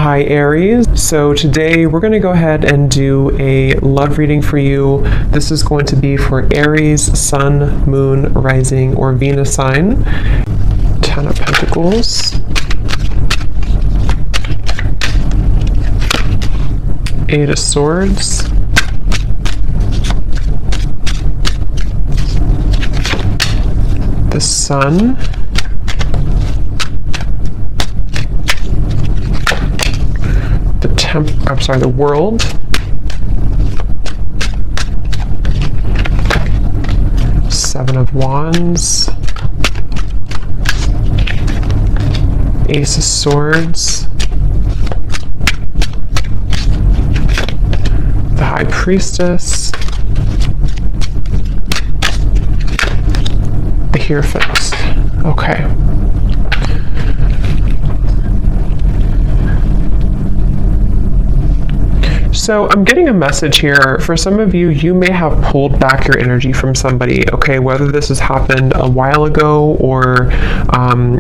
Hi Aries. So today we're going to go ahead and do a love reading for you. This is going to be for Aries, Sun, Moon, Rising, or Venus sign. 10 of Pentacles. Eight of Swords. The Sun. The World. Seven of Wands. Ace of Swords. The High Priestess. The Hierophant. Okay. So I'm getting a message here. For some of you, you may have pulled back your energy from somebody, okay? Whether this has happened a while ago or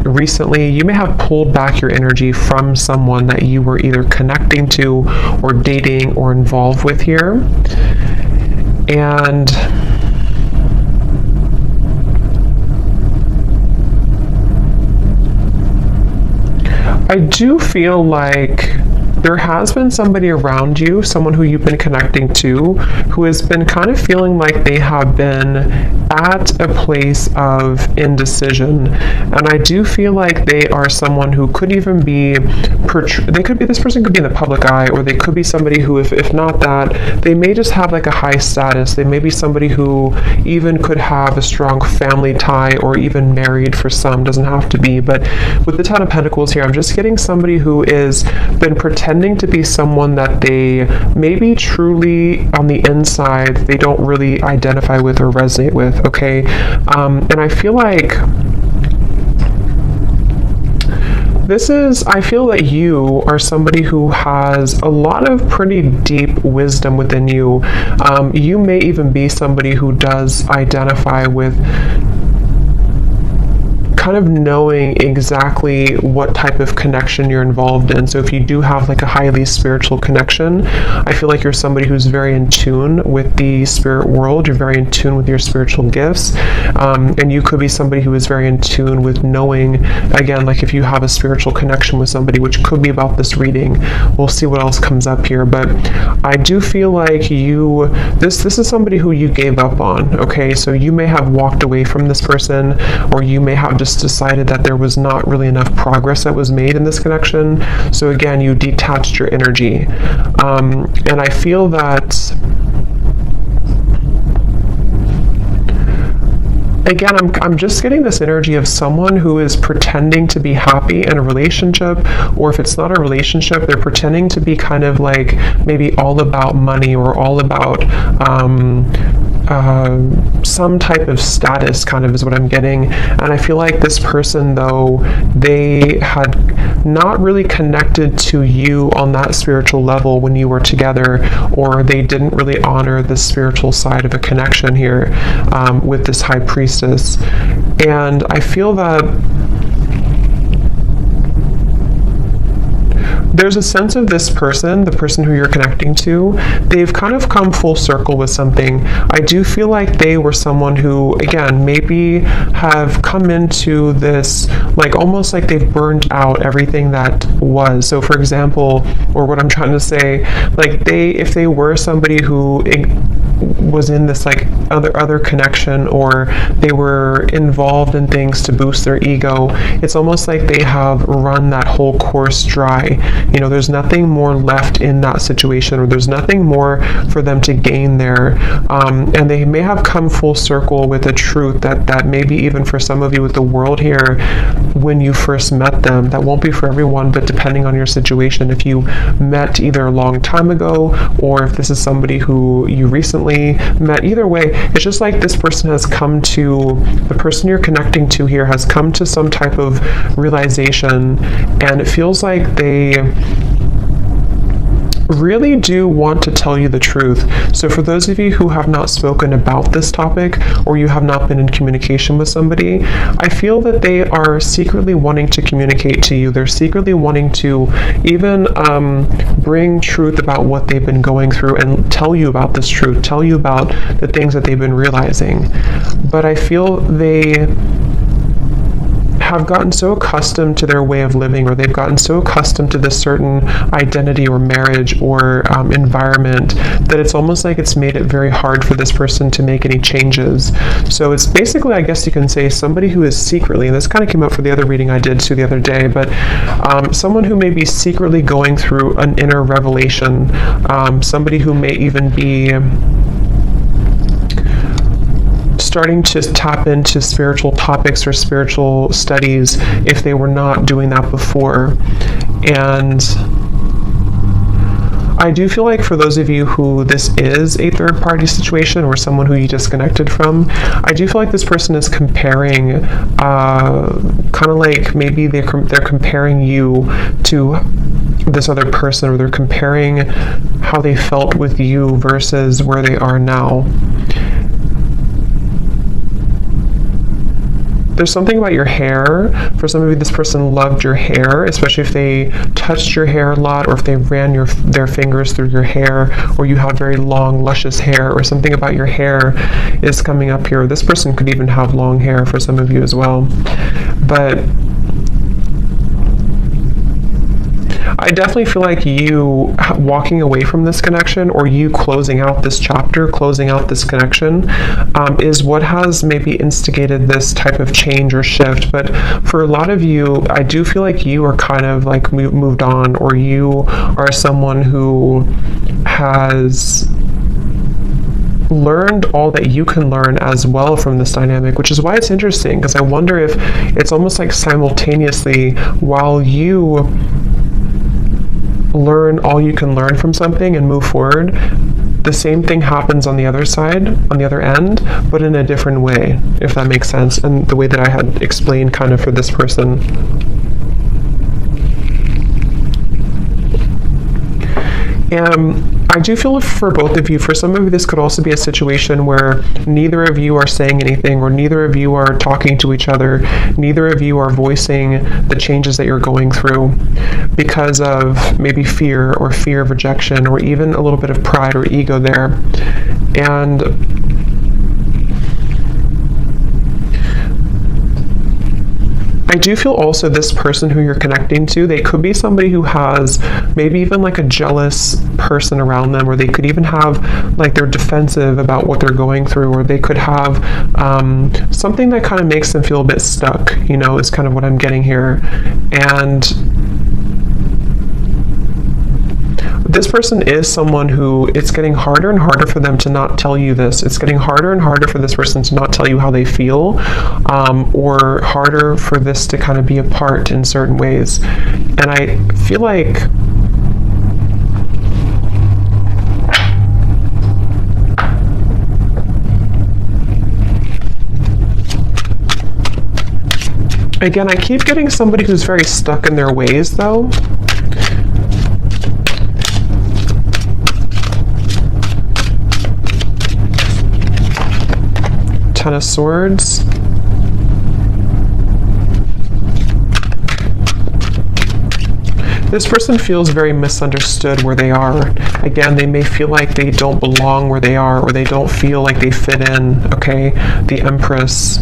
recently, you may have pulled back your energy from someone that you were either connecting to or dating or involved with here. And I do feel like there has been somebody around you, someone who you've been connecting to, who has been kind of feeling like they have been at a place of indecision. And I do feel like they are someone who could even be, this person could be in the public eye, or they could be somebody who, if not that, they may just have like a high status. They may be somebody who even could have a strong family tie, or even married for some, doesn't have to be. But with the Ten of Pentacles here, I'm just getting somebody who is been pretending to be someone that they maybe truly on the inside they don't really identify with or resonate with, okay? And I feel like I feel that you are somebody who has a lot of pretty deep wisdom within you. You may even be somebody who does identify with kind of knowing exactly what type of connection you're involved in. So if you do have like a highly spiritual connection, I feel like you're somebody who's very in tune with the spirit world. You're very in tune with your spiritual gifts. And you could be somebody who is very in tune with knowing, again, like if you have a spiritual connection with somebody, which could be about this reading. We'll see what else comes up here. But I do feel like this is somebody who you gave up on, okay? So you may have walked away from this person, or you may have just decided that there was not really enough progress that was made in this connection. So again, you detached your energy. And I feel that, again, I'm just getting this energy of someone who is pretending to be happy in a relationship, or if it's not a relationship, they're pretending to be kind of like maybe all about money, or all about some type of status, kind of is what I'm getting. And I feel like this person, though, they had not really connected to you on that spiritual level when you were together, or they didn't really honor the spiritual side of a connection here with this High Priestess. And I feel that there's a sense of this person, the person who you're connecting to, they've kind of come full circle with something. I do feel like they were someone who, again, maybe have come into this, like almost like they've burned out everything that was. So for example, or what I'm trying to say, like if they were somebody who was in this like other connection, or they were involved in things to boost their ego, it's almost like they have run that whole course dry. You know, there's nothing more left in that situation, or there's nothing more for them to gain there. And they may have come full circle with a truth that maybe even for some of you with the world here, when you first met them, that won't be for everyone, but depending on your situation, if you met either a long time ago, or if this is somebody who you recently met, either way, it's just like this person has come to, the person you're connecting to here has come to some type of realization, and it feels like really do want to tell you the truth. So for those of you who have not spoken about this topic, or you have not been in communication with somebody, I feel that they are secretly wanting to communicate to you. They're secretly wanting to even bring truth about what they've been going through and tell you about this truth, tell you about the things that they've been realizing. But I feel they have gotten so accustomed to their way of living, or they've gotten so accustomed to this certain identity or marriage or environment, that it's almost like it's made it very hard for this person to make any changes. So it's basically, I guess you can say, somebody who is secretly, and this kind of came up for the other reading I did too the other day, but someone who may be secretly going through an inner revelation, somebody who may even be starting to tap into spiritual topics or spiritual studies if they were not doing that before. And I do feel like for those of you who this is a third party situation, or someone who you disconnected from, I do feel like this person is comparing, kind of like maybe they're comparing you to this other person, or they're comparing how they felt with you versus where they are now. There's something about your hair. For some of you, this person loved your hair, especially if they touched your hair a lot, or if they ran their fingers through your hair, or you have very long, luscious hair, or something about your hair is coming up here. This person could even have long hair for some of you as well. But I definitely feel like you walking away from this connection, or you closing out this chapter, closing out this connection, is what has maybe instigated this type of change or shift. But for a lot of you, I do feel like you are kind of like moved on, or you are someone who has learned all that you can learn as well from this dynamic, which is why it's interesting, because I wonder if it's almost like simultaneously, while you learn all you can learn from something and move forward, the same thing happens on the other side, on the other end, but in a different way, if that makes sense, and the way that I had explained kind of for this person. I do feel for both of you, for some of you, this could also be a situation where neither of you are saying anything, or neither of you are talking to each other, neither of you are voicing the changes that you're going through because of maybe fear of rejection, or even a little bit of pride or ego there. And I do feel also this person who you're connecting to, they could be somebody who has maybe even like a jealous person around them, or they could even have like they're defensive about what they're going through, or they could have something that kind of makes them feel a bit stuck, you know, is kind of what I'm getting here. And this person is someone who, it's getting harder and harder for them to not tell you this. It's getting harder and harder for this person to not tell you how they feel, or harder for this to kind of be apart in certain ways. And I feel like again, I keep getting somebody who's very stuck in their ways though. Ten of Swords. This person feels very misunderstood where they are. Again, they may feel like they don't belong where they are, or they don't feel like they fit in, okay? The Empress.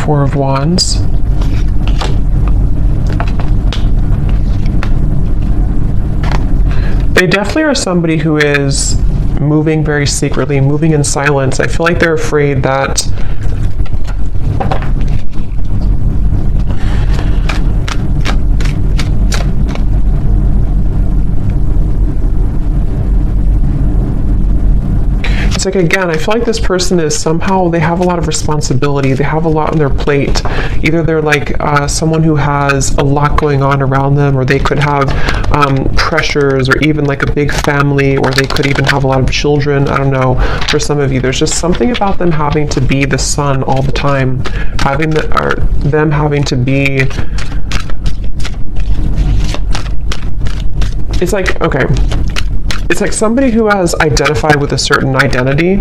Four of Wands. They definitely are somebody who is moving very secretly, moving in silence. I feel like they're afraid that It's like, again, I feel like this person is somehow, they have a lot of responsibility. They have a lot on their plate. Either they're like someone who has a lot going on around them, or they could have pressures, or even like a big family, or they could even have a lot of children. I don't know. For some of you, there's just something about them having to be the sun all the time, them having to be. It's like, okay. It's like somebody who has identified with a certain identity,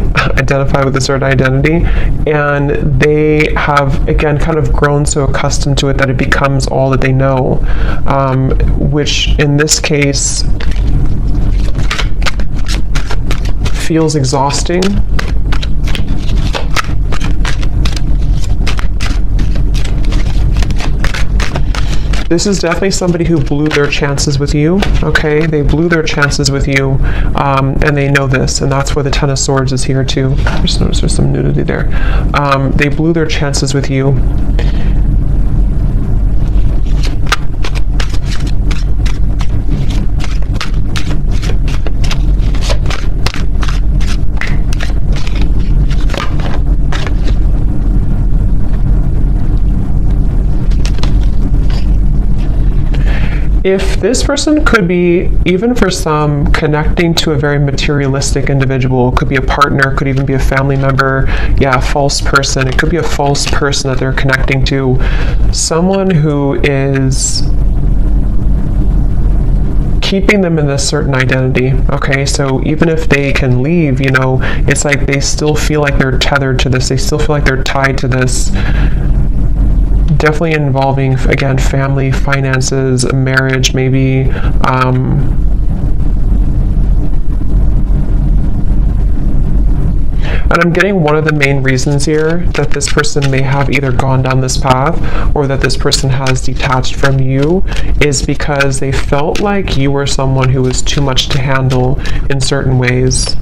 and they have, again, kind of grown so accustomed to it that it becomes all that they know, which in this case feels exhausting. This is definitely somebody who blew their chances with you, okay? They blew their chances with you, and they know this, and that's where the Ten of Swords is here too. I just noticed there's some nudity there. They blew their chances with you. If this person could be, even for some, connecting to a very materialistic individual, could be a partner, could even be a family member, yeah, a false person. It could be a false person that they're connecting to, someone who is keeping them in this certain identity, okay? So even if they can leave, you know, it's like they still feel like they're tethered to this. They still feel like they're tied to this. Definitely involving, again, family, finances, marriage, maybe. And I'm getting one of the main reasons here that this person may have either gone down this path or that this person has detached from you is because they felt like you were someone who was too much to handle in certain ways.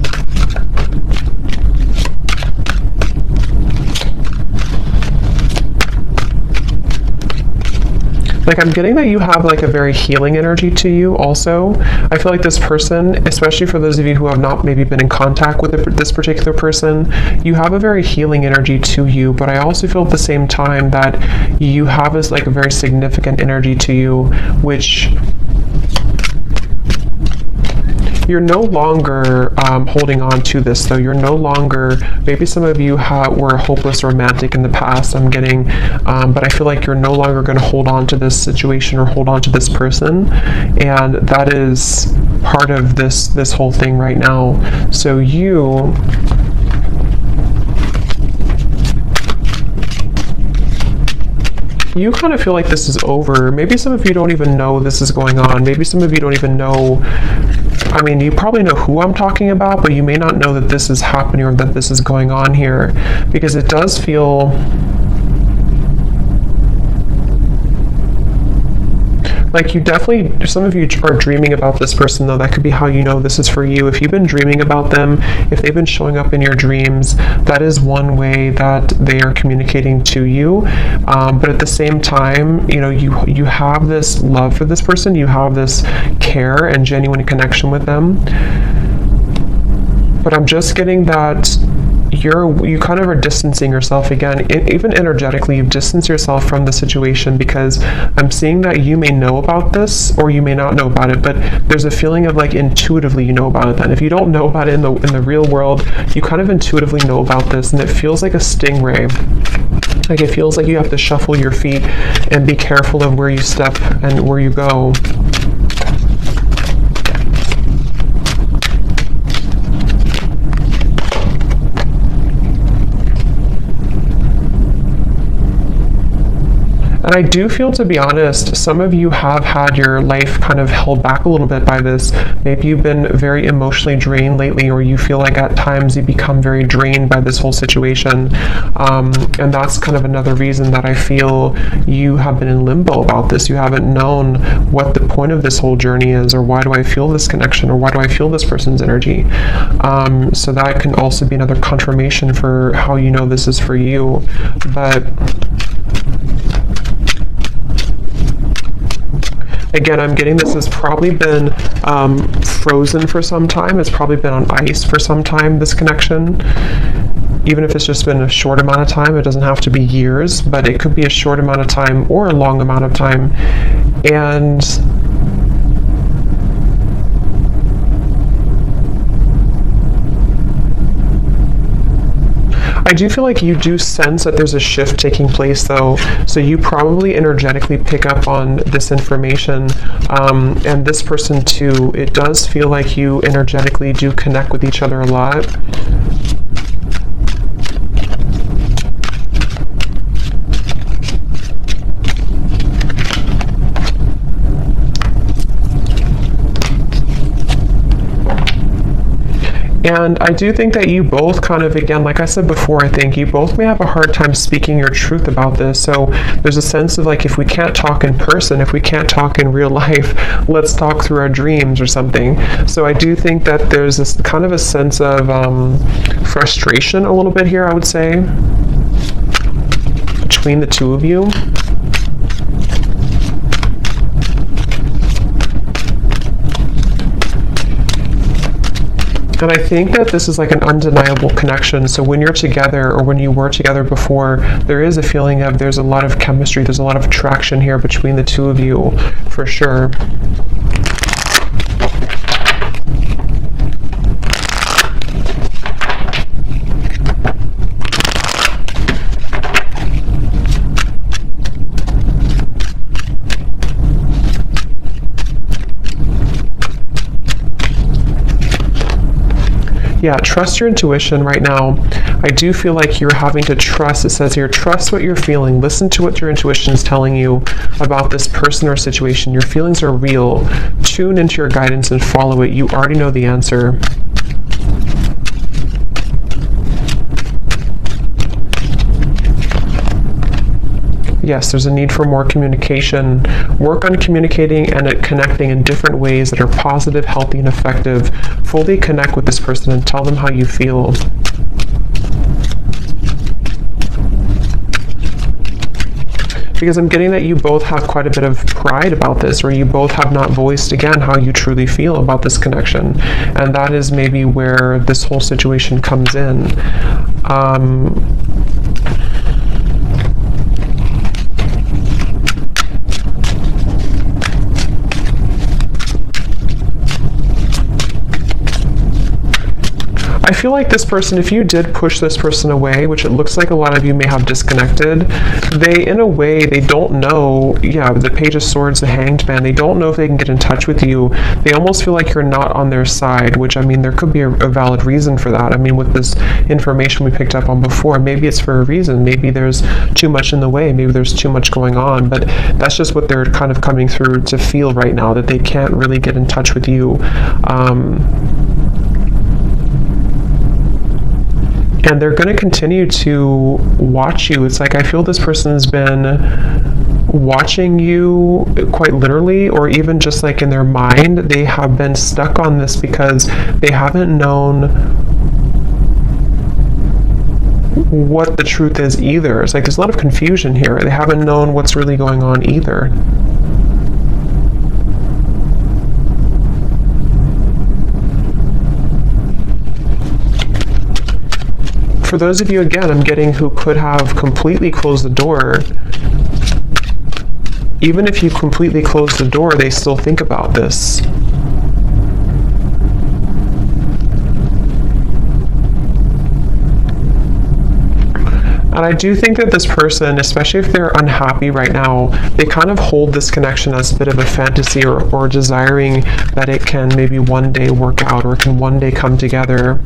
Like, I'm getting that you have like a very healing energy to you also. I feel like this person, especially for those of you who have not maybe been in contact with this particular person, you have a very healing energy to you, but I also feel at the same time that you have this like a very significant energy to you, which you're no longer holding on to this, though. You're no longer, maybe some of you were a hopeless romantic in the past, I'm getting, but I feel like you're no longer going to hold on to this situation or hold on to this person, and that is part of this whole thing right now. So you kind of feel like this is over. Maybe some of you don't even know this is going on. Maybe some of you don't even know. I mean, you probably know who I'm talking about, but you may not know that this is happening or that this is going on here, because it does feel like you definitely, some of you are dreaming about this person, though. That could be how you know this is for you. If you've been dreaming about them, if they've been showing up in your dreams, that is one way that they are communicating to you. But at the same time, you know, you have this love for this person, you have this care and genuine connection with them. But I'm just getting that you kind of are distancing yourself again, even energetically. You've distanced yourself from the situation, because I'm seeing that you may know about this or you may not know about it, but there's a feeling of like intuitively you know about it. Then if you don't know about it in the real world, you kind of intuitively know about this, and it feels like a stingray. Like it feels like you have to shuffle your feet and be careful of where you step and where you go. And I do feel, to be honest, some of you have had your life kind of held back a little bit by this. Maybe you've been very emotionally drained lately, or you feel like at times you become very drained by this whole situation. And that's kind of another reason that I feel you have been in limbo about this. You haven't known what the point of this whole journey is, or why do I feel this connection, or why do I feel this person's energy. So that can also be another confirmation for how you know this is for you. But Again, I'm getting this has probably been frozen for some time. It's probably been on ice for some time, this connection. Even if it's just been a short amount of time, it doesn't have to be years, but it could be a short amount of time or a long amount of time. And I do feel like you do sense that there's a shift taking place, though, so you probably energetically pick up on this information, and this person too. It does feel like you energetically do connect with each other a lot. And I do think that you both kind of, again, like I said before, I think you both may have a hard time speaking your truth about this. So there's a sense of like, if we can't talk in person, if we can't talk in real life, let's talk through our dreams or something. So I do think that there's this kind of a sense of frustration a little bit here, I would say, between the two of you. And I think that this is like an undeniable connection. So when you're together, or when you were together before, there is a feeling of there's a lot of chemistry, there's a lot of attraction here between the two of you, for sure. Yeah, trust your intuition right now. I do feel like you're having to trust. It says here, trust what you're feeling. Listen to what your intuition is telling you about this person or situation. Your feelings are real. Tune into your guidance and follow it. You already know the answer. Yes, there's a need for more communication. Work on communicating and connecting in different ways that are positive, healthy, and effective. Fully connect with this person and tell them how you feel. Because I'm getting that you both have quite a bit of pride about this, or you both have not voiced, again, how you truly feel about this connection. And that is maybe where this whole situation comes in. I feel like this person, if you did push this person away, which it looks like a lot of you may have disconnected, they, in a way, they don't know, yeah, the Page of Swords, the Hanged Man, they don't know if they can get in touch with you. They almost feel like you're not on their side, which, I mean, there could be a valid reason for that. I mean, with this information we picked up on before, maybe it's for a reason. Maybe there's too much in the way. Maybe there's too much going on, but that's just what they're kind of coming through to feel right now, that they can't really get in touch with you. And they're going to continue to watch you. It's like, I feel this person's been watching you quite literally, or even just like in their mind. They have been stuck on this because they haven't known what the truth is either. It's like there's a lot of confusion here. They haven't known what's really going on either. For those of you, again, I'm getting who could have completely closed the door, even if you completely close the door, they still think about this. And I do think that this person, especially if they're unhappy right now, they kind of hold this connection as a bit of a fantasy, or desiring that it can maybe one day work out, or it can one day come together.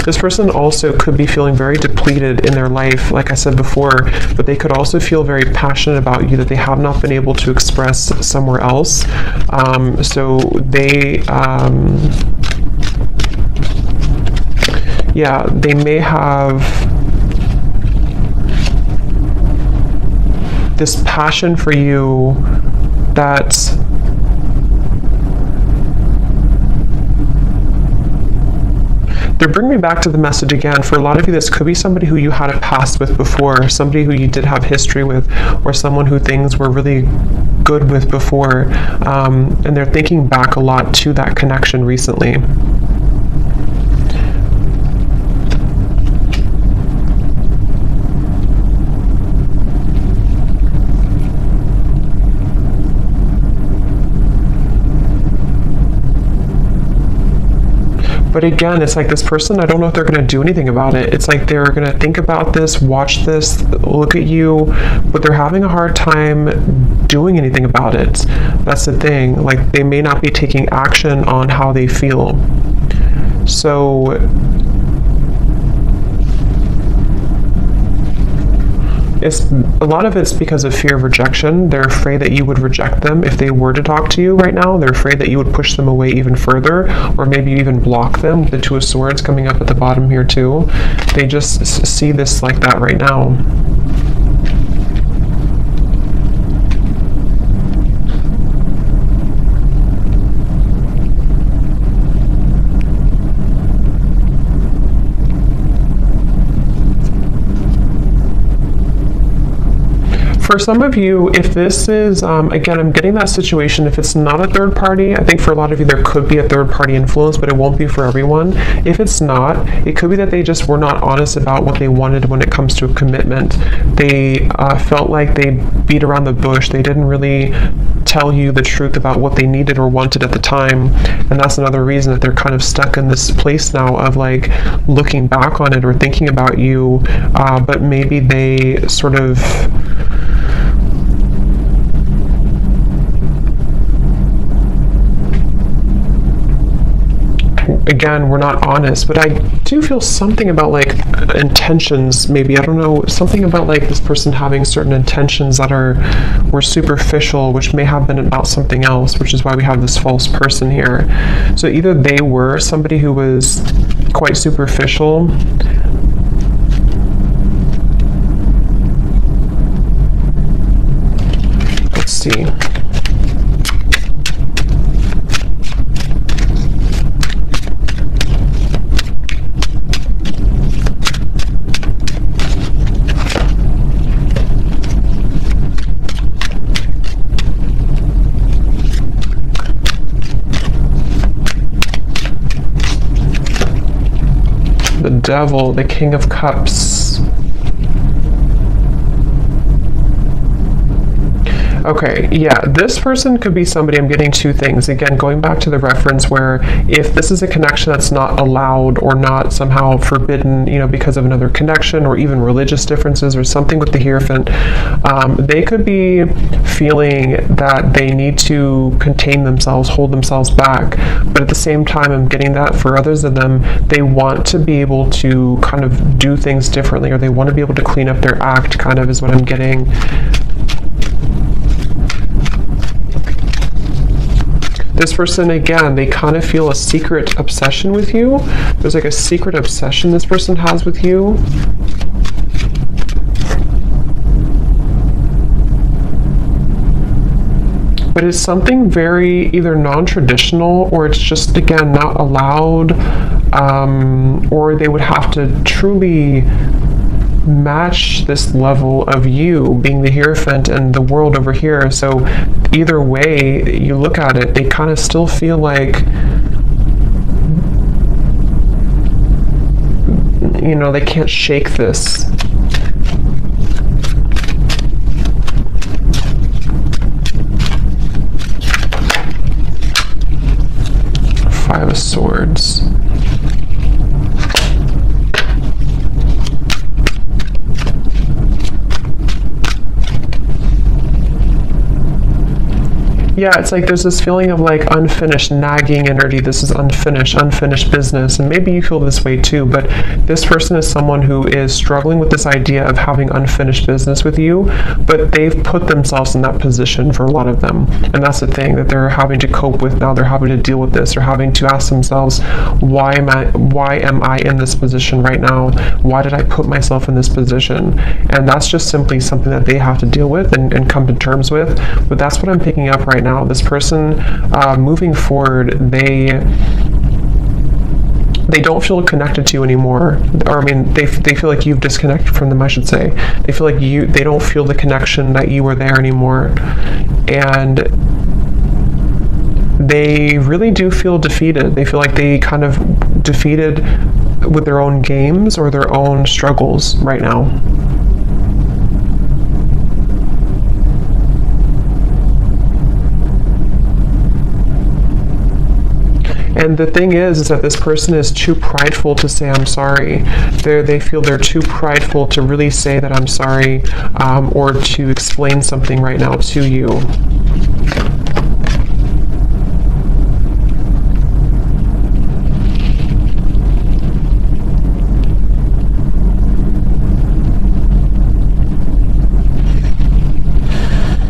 This person also could be feeling very depleted in their life, like I said before, but they could also feel very passionate about you that they have not been able to express somewhere else. So they, yeah, they may have this passion for you that They're bringing me back to the message again. For a lot of you, this could be somebody who you had a past with before, somebody who you did have history with, or someone who things were really good with before, and they're thinking back a lot to that connection recently. But again, it's like this person, I don't know if they're going to do anything about it. It's like they're going to think about this, watch this, look at you, but they're having a hard time doing anything about it. That's the thing. Like, they may not be taking action on how they feel. So a lot of it's because of fear of rejection. They're afraid that you would reject them if they were to talk to you right now. They're afraid that you would push them away even further, or maybe even block them with the Two of Swords coming up at the bottom here too. They just see this like that right now. For some of you, if this is, again, I'm getting that situation, if it's not a third party, I think for a lot of you there could be a third party influence, but it won't be for everyone. If it's not, it could be that they just were not honest about what they wanted when it comes to a commitment. They felt like they beat around the bush. They didn't really tell you the truth about what they needed or wanted at the time. And that's another reason that they're kind of stuck in this place now of like looking back on it or thinking about you, but maybe they sort of again, we're not honest, but I do feel something about like intentions, maybe, I don't know, something about like this person having certain intentions that were superficial, which may have been about something else, which is why we have this false person here. So either they were somebody who was quite superficial, let's see. The Devil, the King of Cups. Okay, yeah, this person could be somebody, I'm getting two things. Again, going back to the reference where if this is a connection that's not allowed or not somehow forbidden, you know, because of another connection or even religious differences or something with the Hierophant, they could be feeling that they need to contain themselves, hold themselves back. But at the same time, I'm getting that for others of them, they want to be able to kind of do things differently, or they want to be able to clean up their act, kind of is what I'm getting. This person, again, they kind of feel a secret obsession with you. There's like a secret obsession this person has with you. But it's something very either non-traditional, or it's just, again, not allowed, or they would have to truly match this level of you being the Hierophant and the world over here. So either way you look at it, they kind of still feel like, you know, they can't shake this. Five of Swords. Yeah, it's like there's this feeling of like unfinished, nagging energy. This is unfinished business. And maybe you feel this way too, but this person is someone who is struggling with this idea of having unfinished business with you, but they've put themselves in that position for a lot of them. And that's the thing that they're having to cope with now. They're having to deal with this. They're having to ask themselves, why am I in this position right now? Why did I put myself in this position? And that's just simply something that they have to deal with and come to terms with. But that's what I'm picking up right now. This person, moving forward, they they don't feel connected to you anymore, or I mean, they feel like you've disconnected from them, I should say. They feel like they don't feel the connection that you were there anymore, and they really do feel defeated. They feel like they kind of defeated with their own games or their own struggles right now. And the thing is that this person is too prideful to say I'm sorry. They feel they're too prideful to really say that I'm sorry, or to explain something right now to you.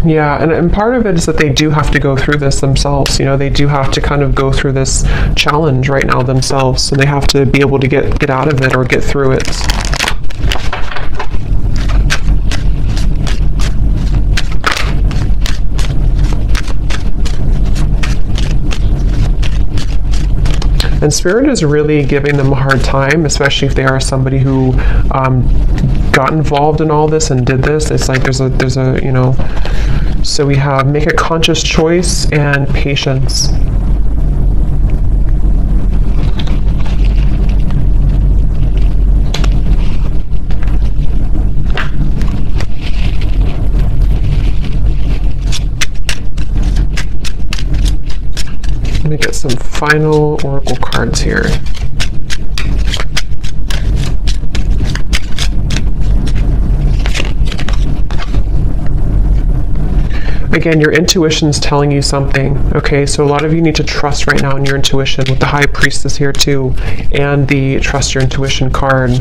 Yeah, and part of it is that they do have to go through this themselves. You know, they do have to kind of go through this challenge right now themselves. So they have to be able to get out of it or get through it. And Spirit is really giving them a hard time, especially if they are somebody who got involved in all this and did this. It's like there's a you know. So we have make a conscious choice and patience. Let me get some final oracle cards here. Again, your intuition's telling you something, okay? So a lot of you need to trust right now in your intuition with the High Priestess here too, and the Trust Your Intuition card.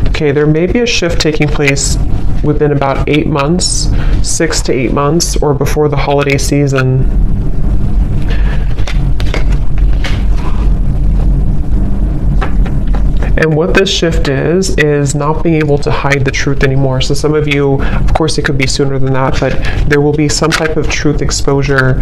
Okay, there may be a shift taking place within about 8 months, 6 to 8 months, or before the holiday season. And what this shift is not being able to hide the truth anymore. So some of you, of course it could be sooner than that, but there will be some type of truth exposure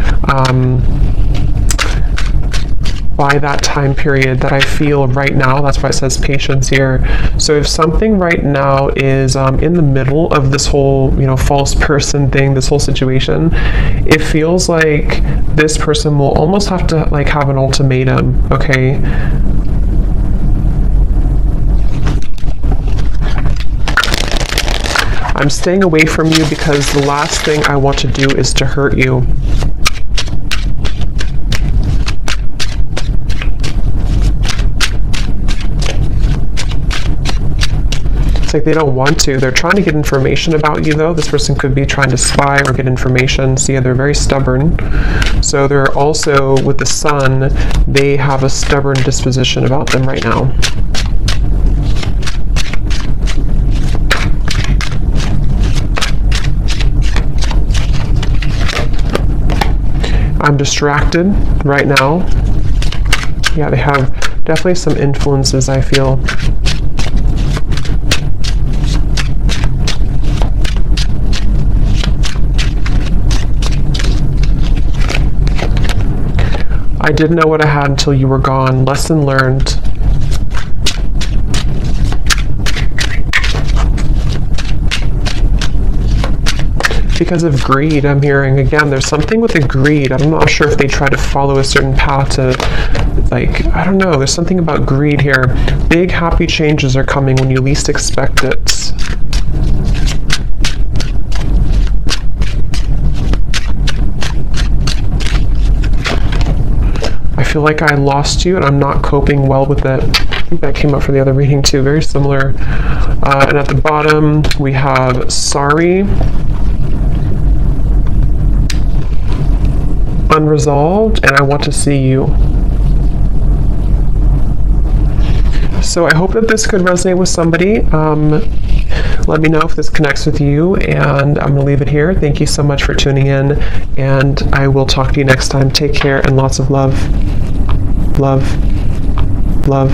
by that time period that I feel right now. That's why it says patience here. So if something right now is in the middle of this whole, you know, false person thing, this whole situation, it feels like this person will almost have to like have an ultimatum, okay? I'm staying away from you because the last thing I want to do is to hurt you. It's like they don't want to. They're trying to get information about you though. This person could be trying to spy or get information. See, they're very stubborn. So they're also, with the Sun, they have a stubborn disposition about them right now. I'm distracted right now. Yeah, they have definitely some influences, I feel. I didn't know what I had until you were gone. Lesson learned. Because of greed, I'm hearing. Again, there's something with the greed. I'm not sure if they try to follow a certain path to, like, I don't know. There's something about greed here. Big happy changes are coming when you least expect it. I feel like I lost you and I'm not coping well with it. I think that came up for the other reading too. Very similar. And at the bottom, we have sorry. Unresolved, and I want to see you. So I hope that this could resonate with somebody. Let me know if this connects with you, and I'm going to leave it here. Thank you so much for tuning in, and I will talk to you next time. Take care and lots of love. Love. Love.